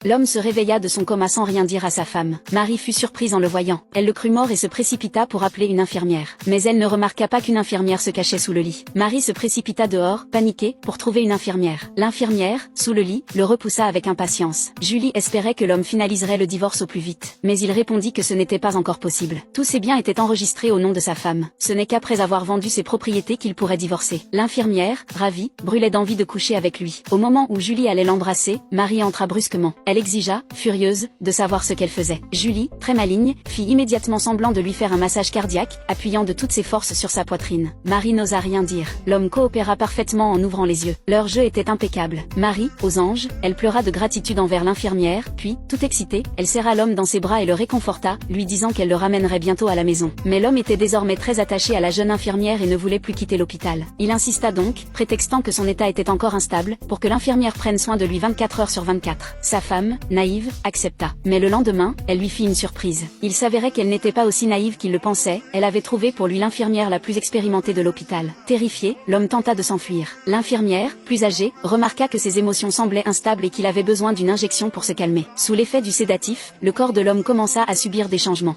L'homme se réveilla de son coma sans rien dire à sa femme. Marie fut surprise en le voyant. Elle le crut mort et se précipita pour appeler une infirmière. Mais elle ne remarqua pas qu'une infirmière se cachait sous le lit. Marie se précipita dehors, paniquée, pour trouver une infirmière. L'infirmière, sous le lit, le repoussa avec impatience. Julie espérait que l'homme finaliserait le divorce au plus vite. Mais il répondit que ce n'était pas encore possible. Tous ses biens étaient enregistrés au nom de sa femme. Ce n'est qu'après avoir vendu ses propriétés qu'il pourrait divorcer. L'infirmière, ravie, brûlait d'envie de coucher avec lui. Au moment où Julie allait l'embrasser, Marie entra brusquement. Elle exigea, furieuse, de savoir ce qu'elle faisait. Julie, très maligne, fit immédiatement semblant de lui faire un massage cardiaque, appuyant de toutes ses forces sur sa poitrine. Marie n'osa rien dire. L'homme coopéra parfaitement en ouvrant les yeux. Leur jeu était impeccable. Marie, aux anges, elle pleura de gratitude envers l'infirmière, puis, tout excitée, elle serra l'homme dans ses bras et le réconforta, lui disant qu'elle le ramènerait bientôt à la maison. Mais l'homme était désormais très attaché à la jeune infirmière et ne voulait plus quitter l'hôpital. Il insista donc, prétextant que son état était encore instable, pour que l'infirmière prenne soin de lui 24 heures sur 24. Sa femme, naïve, accepta. Mais le lendemain, elle lui fit une surprise. Il s'avérait qu'elle n'était pas aussi naïve qu'il le pensait, elle avait trouvé pour lui l'infirmière la plus expérimentée de l'hôpital. Terrifié, l'homme tenta de s'enfuir. L'infirmière, plus âgée, remarqua que ses émotions semblaient instables et qu'il avait besoin d'une injection pour se calmer. Sous l'effet du sédatif, le corps de l'homme commença à subir des changements.